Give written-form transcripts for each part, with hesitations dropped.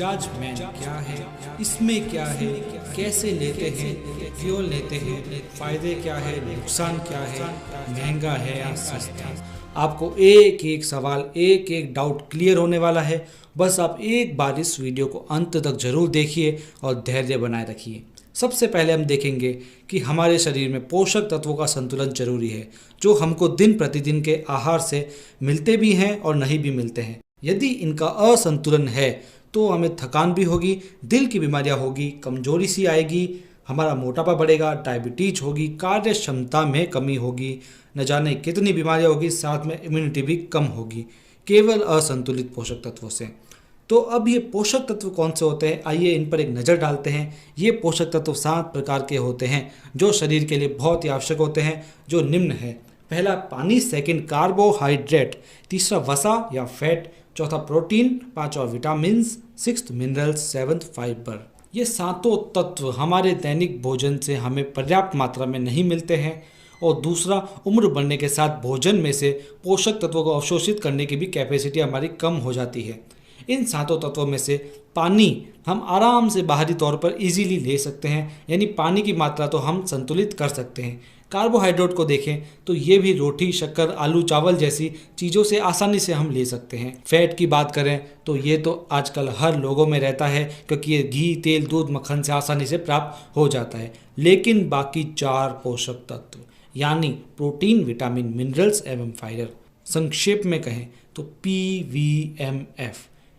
Nutricharge man क्या है, इसमें क्या है, कैसे लेते हैं, क्यों लेते हैं, फ़ायदे क्या है, नुकसान क्या है, महंगा है या सस्ता। आपको एक एक सवाल, एक एक डाउट क्लियर होने वाला है। बस आप एक बार इस वीडियो को अंत तक ज़रूर देखिए और धैर्य बनाए रखिए। सबसे पहले हम देखेंगे कि हमारे शरीर में पोषक तत्वों का संतुलन जरूरी है, जो हमको दिन प्रतिदिन के आहार से मिलते भी हैं और नहीं भी मिलते हैं। यदि इनका असंतुलन है तो हमें थकान भी होगी, दिल की बीमारियां होगी, कमजोरी सी आएगी, हमारा मोटापा बढ़ेगा, डायबिटीज होगी, कार्य क्षमता में कमी होगी, न जाने कितनी बीमारियां होगी, साथ में इम्यूनिटी भी कम होगी, केवल असंतुलित पोषक तत्वों से। तो अब ये पोषक तत्व कौन से होते हैं, आइए इन पर एक नज़र डालते हैं। ये पोषक तत्व 7 प्रकार के होते हैं जो शरीर के लिए बहुत ही आवश्यक होते हैं, जो निम्न है। पहला पानी, सेकंड कार्बोहाइड्रेट, तीसरा वसा या फैट, चौथा प्रोटीन, पांचवा vitamin, sixth minerals, seventh fibre. ये सातों तत्व हमारे दैनिक भोजन से हमें पर्याप्त मात्रा में नहीं मिलते हैं। और दूसरा, उम्र बढ़ने के साथ भोजन में से पोषक तत्वों को अवशोषित करने की भी कैपेसिटी हमारी कम हो जाती है। इन सातों तत्वों में से पानी हम आराम से बाहरी तौर पर इजीली ले सकते हैं, यानी पानी की मात्रा तो हम संतुलित कर सकते हैं। कार्बोहाइड्रेट को देखें तो ये भी रोटी, शक्कर, आलू, चावल जैसी चीज़ों से आसानी से हम ले सकते हैं। फैट की बात करें तो ये तो आजकल हर लोगों में रहता है, क्योंकि ये घी, तेल, दूध, मक्खन से आसानी से प्राप्त हो जाता है। लेकिन बाकी 4 पोषक तत्व यानी प्रोटीन, विटामिन, मिनरल्स एवं फाइबर, संक्षेप में कहें तो PVMF,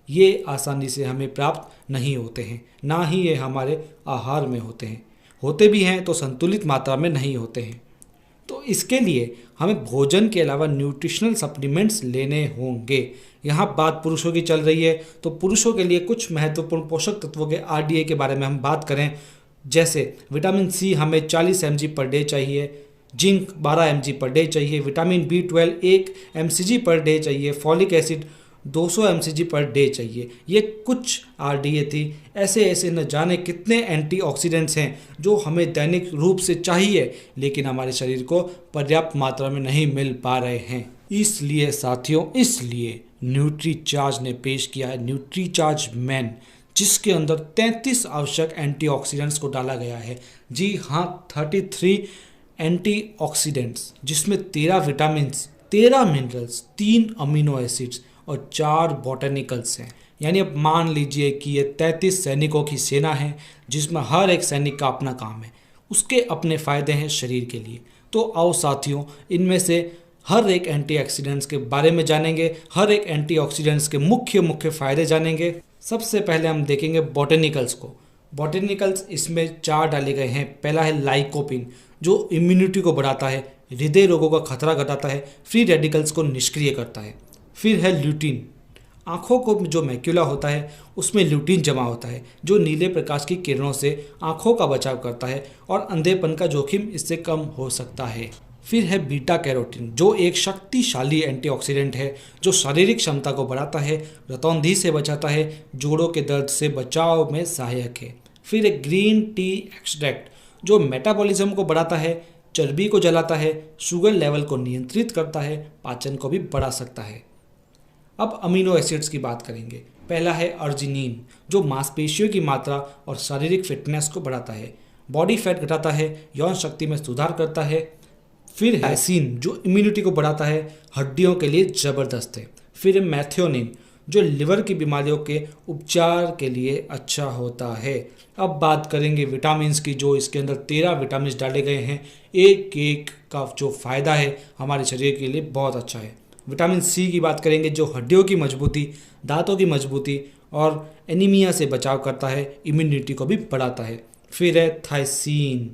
ये आसानी से हमें प्राप्त नहीं होते हैं, ना ही ये हमारे आहार में होते हैं। होते भी हैं तो संतुलित मात्रा में नहीं होते हैं। तो इसके लिए हमें भोजन के अलावा न्यूट्रिशनल सप्लीमेंट्स लेने होंगे। यहाँ बात पुरुषों की चल रही है, तो पुरुषों के लिए कुछ महत्वपूर्ण पोषक तत्वों के RDA के बारे में हम बात करें, जैसे विटामिन C हमें 40 mg पर डे चाहिए, जिंक 12 mg पर डे चाहिए, vitamin B12 1 mcg per day चाहिए, folic acid 200 mcg per day चाहिए। ये कुछ RDA थी। ऐसे ऐसे न जाने कितने एंटीऑक्सीडेंट्स हैं जो हमें दैनिक रूप से चाहिए, लेकिन हमारे शरीर को पर्याप्त मात्रा में नहीं मिल पा रहे हैं। इसलिए साथियों, इसलिए न्यूट्रीचार्ज ने पेश किया है न्यूट्रीचार्ज मैन, जिसके अंदर 33 आवश्यक एंटीऑक्सीडेंट्स को डाला गया है। जी हाँ, 33 एंटीऑक्सीडेंट्स, जिसमें 13 विटामिन, 13 मिनरल्स, 3 अमीनो एसिड्स और 4 बॉटनिकल्स हैं। यानी अब मान लीजिए कि ये 33 सैनिकों की सेना है, जिसमें हर एक सैनिक का अपना काम है, उसके अपने फ़ायदे हैं शरीर के लिए। तो आओ साथियों, इनमें से हर एक एंटीऑक्सीडेंट्स के बारे में जानेंगे, हर एक एंटीऑक्सीडेंट्स के मुख्य मुख्य फ़ायदे जानेंगे। सबसे पहले हम देखेंगे बॉटनिकल्स को। बॉटनिकल्स इसमें 4 डाले गए हैं। पहला है लाइकोपिन, जो इम्यूनिटी को बढ़ाता है, हृदय रोगों का खतरा घटाता है, फ्री रेडिकल्स को निष्क्रिय करता है। फिर है ल्यूटीन, आँखों को जो मैक्यूला होता है उसमें ल्यूटीन जमा होता है, जो नीले प्रकाश की किरणों से आँखों का बचाव करता है और अंधेपन का जोखिम इससे कम हो सकता है। फिर है बीटा कैरोटीन, जो एक शक्तिशाली एंटीऑक्सीडेंट है, जो शारीरिक क्षमता को बढ़ाता है, रतौंधी से बचाता है, जोड़ों के दर्द से बचाव में सहायक है। फिर है ग्रीन टी एक्सट्रैक्ट, जो मेटाबॉलिज्म को बढ़ाता है, चर्बी को जलाता है, शुगर लेवल को नियंत्रित करता है, पाचन को भी बढ़ा सकता है। अब अमीनो एसिड्स की बात करेंगे। पहला है अर्जिनिन, जो मांसपेशियों की मात्रा और शारीरिक फिटनेस को बढ़ाता है, बॉडी फैट घटाता है, यौन शक्ति में सुधार करता है। फिर है लाइसिन, जो इम्यूनिटी को बढ़ाता है, हड्डियों के लिए ज़बरदस्त है। फिर है मैथियोनिन, जो लिवर की बीमारियों के उपचार के लिए अच्छा होता है। अब बात करेंगे विटामिन्स की, जो इसके अंदर 13 विटामिन डाले गए हैं। एक एक का जो फ़ायदा है हमारे शरीर के लिए बहुत अच्छा है। विटामिन C की बात करेंगे, जो हड्डियों की मजबूती, दांतों की मजबूती और एनीमिया से बचाव करता है, इम्यूनिटी को भी बढ़ाता है। फिर है थायसीन,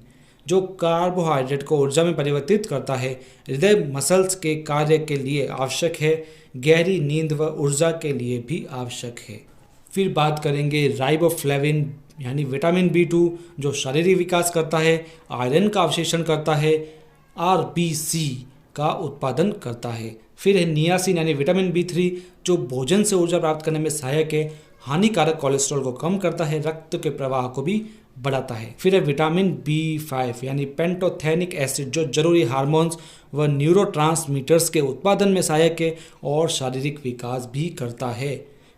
जो कार्बोहाइड्रेट को ऊर्जा में परिवर्तित करता है, हृदय मसल्स के कार्य के लिए आवश्यक है, गहरी नींद व ऊर्जा के लिए भी आवश्यक है। फिर बात करेंगे राइबोफ्लेविन यानी विटामिन B2, जो शारीरिक विकास करता है, आयरन का अवशेषण करता है, RBC का उत्पादन करता है। फिर है नियासिन यानी विटामिन B3, जो भोजन से ऊर्जा प्राप्त करने में सहायक है, हानिकारक कोलेस्ट्रॉल को कम करता है, रक्त के प्रवाह को भी बढ़ाता है। फिर है विटामिन B5 यानी पेंटोथेनिक एसिड, जो जरूरी हार्मोन्स व न्यूरोट्रांसमीटर्स के उत्पादन में सहायक है और शारीरिक विकास भी करता है।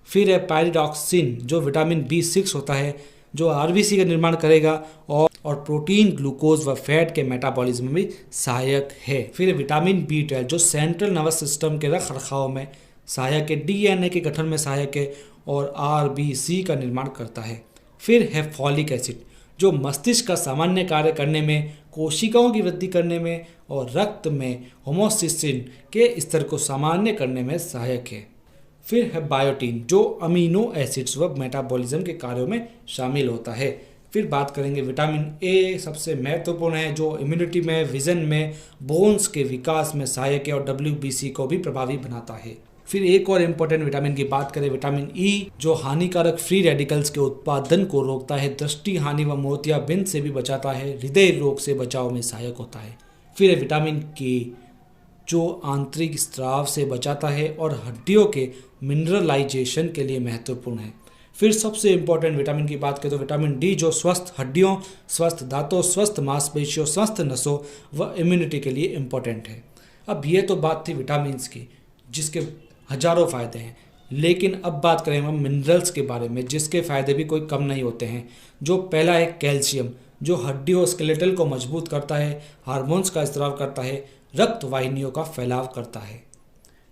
फिर है पायरिडॉक्सिन जो विटामिन B6 होता है, जो आरबीसी का निर्माण करेगा और प्रोटीन, ग्लूकोज व फैट के मेटाबॉलिज्म में भी सहायक है। फिर विटामिन B12 जो सेंट्रल नर्वस सिस्टम के रख रखाव में सहायक है, डीएनए के गठन में सहायक है और आरबीसी का निर्माण करता है। फिर है फॉलिक एसिड जो मस्तिष्क का सामान्य कार्य करने में, कोशिकाओं की वृद्धि करने में और रक्त में होमोसिस्टिन के स्तर को सामान्य करने में सहायक है। फिर है बायोटीन जो अमीनो एसिड्स व मेटाबॉलिज्म के कार्यों में शामिल होता है। फिर बात करेंगे विटामिन ए, सबसे महत्वपूर्ण है जो इम्यूनिटी में, विजन में, बोन्स के विकास में सहायक है और डब्ल्यूबीसी को भी प्रभावी बनाता है। फिर एक और इम्पोर्टेंट विटामिन की बात करें, विटामिन ई जो हानिकारक फ्री रेडिकल्स के उत्पादन को रोकता है, दृष्टि हानि व मोतियाबिंद से भी बचाता है, हृदय रोग से बचाव में सहायक होता है। फिर है विटामिन के जो आंतरिक स्राव से बचाता है और हड्डियों के मिनरलाइजेशन के लिए महत्वपूर्ण है। फिर सबसे इम्पोर्टेंट विटामिन की बात करें तो विटामिन डी जो स्वस्थ हड्डियों, स्वस्थ दांतों, स्वस्थ मांसपेशियों, स्वस्थ नसों व इम्यूनिटी के लिए इम्पोर्टेंट है। अब ये तो बात थी विटामिन्स की जिसके हजारों फ़ायदे हैं, लेकिन अब बात करें हम मिनरल्स के बारे में जिसके फ़ायदे भी कोई कम नहीं होते हैं। जो पहला है कैल्शियम जो हड्डियों, स्केलेटल को मजबूत करता है, हार्मोन्स का स्राव करता है, रक्त वाहिनियों का फैलाव करता है।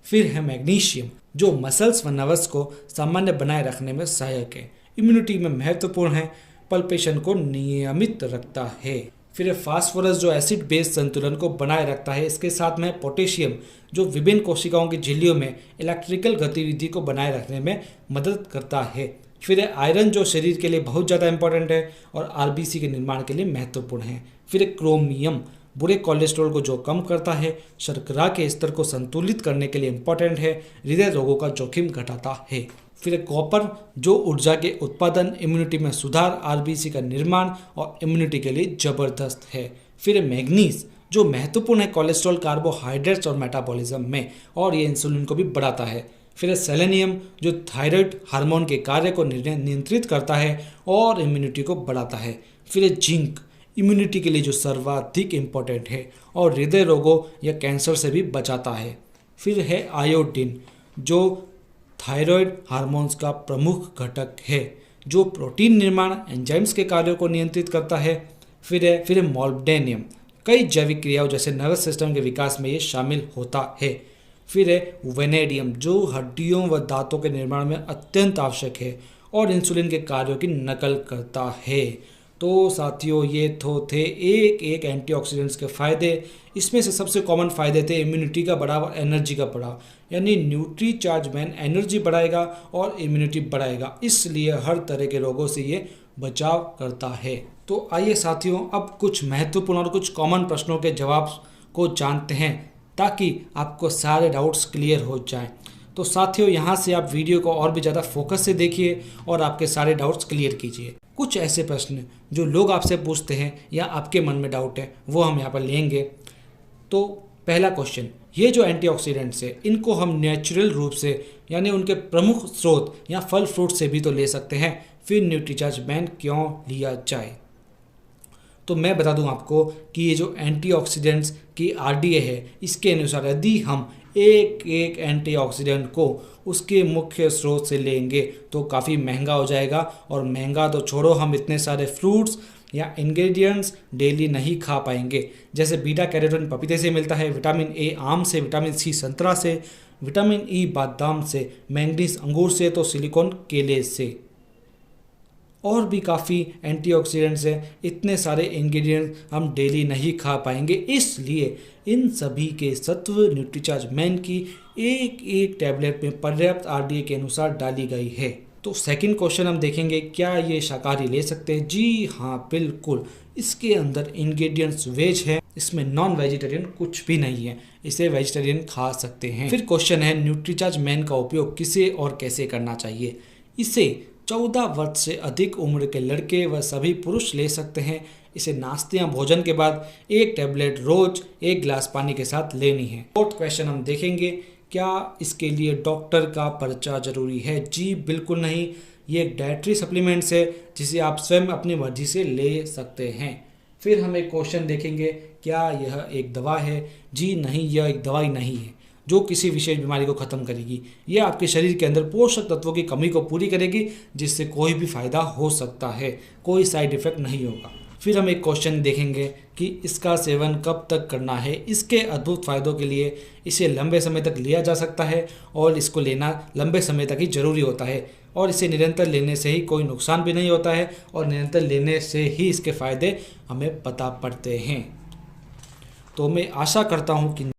फिर है मैग्नीशियम जो मसल्स व नर्व्स को सामान्य बनाए रखने में सहायक है, इम्यूनिटी में महत्वपूर्ण है, पल्पेशन को नियमित रखता है। फिर है फास्फोरस जो एसिड बेस संतुलन को बनाए रखता है। इसके साथ में पोटेशियम जो विभिन्न कोशिकाओं की झिल्लियों में इलेक्ट्रिकल गतिविधि को बनाए रखने में मदद करता है। फिर है आयरन जो शरीर के लिए बहुत ज़्यादा इंपॉर्टेंट है और आरबीसी के निर्माण के लिए महत्वपूर्ण है। फिर है क्रोमियम बुरे कोलेस्ट्रॉल को जो कम करता है, शर्करा के स्तर को संतुलित करने के लिए इम्पोर्टेंट है, हृदय रोगों का जोखिम घटाता है। फिर कॉपर जो ऊर्जा के उत्पादन, इम्यूनिटी में सुधार, आरबीसी का निर्माण और इम्यूनिटी के लिए जबरदस्त है। फिर मैग्नीज जो महत्वपूर्ण है कोलेस्ट्रॉल, कार्बोहाइड्रेट्स और मेटाबॉलिज्म में और ये इंसुलिन को भी बढ़ाता है। फिर सेलेनियम जो थायराइड हार्मोन के कार्य को नियंत्रित करता है और इम्यूनिटी को बढ़ाता है। फिर जिंक इम्यूनिटी के लिए जो सर्वाधिक इम्पोर्टेंट है और हृदय रोगों या कैंसर से भी बचाता है। फिर है आयोडीन जो थायराइड हार्मोन्स का प्रमुख घटक है जो प्रोटीन निर्माण, एंजाइम्स के कार्यों को नियंत्रित करता है। फिर है मोल्ब्डेनियम कई जैविक क्रियाओं जैसे नर्वस सिस्टम के विकास में ये शामिल होता है। फिर है वेनेडियम जो हड्डियों व दांतों के निर्माण में अत्यंत आवश्यक है और इंसुलिन के कार्यों की नकल करता है। तो साथियों ये तो थे एक एक एंटीऑक्सीडेंट्स के फ़ायदे। इसमें से सबसे कॉमन फ़ायदे थे इम्यूनिटी का बढ़ाव और एनर्जी का बढ़ाव, यानी न्यूट्री चार्ज मैन एनर्जी बढ़ाएगा और इम्यूनिटी बढ़ाएगा, इसलिए हर तरह के रोगों से ये बचाव करता है। तो आइए साथियों अब कुछ महत्वपूर्ण और कुछ कॉमन प्रश्नों के जवाब को जानते हैं ताकि आपको सारे डाउट्स क्लियर हो जाएं। तो साथियों यहाँ से आप वीडियो को और भी ज़्यादा फोकस से देखिए और आपके सारे डाउट्स क्लियर कीजिए। कुछ ऐसे प्रश्न जो लोग आपसे पूछते हैं या आपके मन में डाउट है वो हम यहाँ पर लेंगे। तो पहला क्वेश्चन, ये जो एंटीऑक्सीडेंट्स है इनको हम नेचुरल रूप से यानी उनके प्रमुख स्रोत या फल फ्रूट से भी तो ले सकते हैं, फिर न्यूट्रीचार्ज मैन क्यों लिया जाए? तो मैं बता दूं आपको कि ये जो एंटीऑक्सीडेंट्स की आरडीए है इसके अनुसार यदि हम एक एक एंटीऑक्सीडेंट को उसके मुख्य स्रोत से लेंगे तो काफ़ी महंगा हो जाएगा, और महंगा तो छोड़ो, हम इतने सारे फ्रूट्स या इंग्रेडिएंट्स डेली नहीं खा पाएंगे। जैसे बीटा कैरोटीन पपीते से मिलता है, विटामिन ए आम से, विटामिन सी संतरा से, विटामिन ई बादाम से, मैंगनीज अंगूर से, तो सिलिकॉन केले से, और भी काफ़ी एंटीऑक्सीडेंट्स हैं। इतने सारे इंग्रेडिएंट्स हम डेली नहीं खा पाएंगे, इसलिए इन सभी के सत्व न्यूट्रीचार्ज मैन की एक एक टैबलेट में पर्याप्त आरडीए के अनुसार डाली गई है। तो सेकंड क्वेश्चन हम देखेंगे, क्या ये शाकाहारी ले सकते हैं? जी हाँ बिल्कुल, इसके अंदर इंग्रेडिएंट्स वेज है, इसमें नॉन वेजिटेरियन कुछ भी नहीं है, इसे वेजिटेरियन खा सकते हैं। फिर क्वेश्चन है, न्यूट्रीचार्ज मैन का उपयोग किसे और कैसे करना चाहिए? इसे 14 वर्ष से अधिक उम्र के लड़के व सभी पुरुष ले सकते हैं। इसे नाश्ते या भोजन के बाद एक टैबलेट रोज 1 गिलास पानी के साथ लेनी है। फोर्थ क्वेश्चन हम देखेंगे, क्या इसके लिए डॉक्टर का पर्चा जरूरी है? जी बिल्कुल नहीं, ये एक डाइटरी सप्लीमेंट्स है जिसे आप स्वयं अपनी मर्जी से ले सकते हैं। फिर हम एक क्वेश्चन देखेंगे, क्या यह एक दवा है? जी नहीं, यह एक दवाई नहीं है। जो किसी विशेष बीमारी को ख़त्म करेगी। यह आपके शरीर के अंदर पोषक तत्वों की कमी को पूरी करेगी, जिससे कोई भी फ़ायदा हो सकता है, कोई साइड इफ़ेक्ट नहीं होगा। फिर हम एक क्वेश्चन देखेंगे कि इसका सेवन कब तक करना है। इसके अद्भुत फ़ायदों के लिए इसे लंबे समय तक लिया जा सकता है और इसको लेना लंबे समय तक ही ज़रूरी होता है, और इसे निरंतर लेने से ही कोई नुकसान भी नहीं होता है, और निरंतर लेने से ही इसके फ़ायदे हमें पता पड़ते हैं। तो मैं आशा करता हूँ कि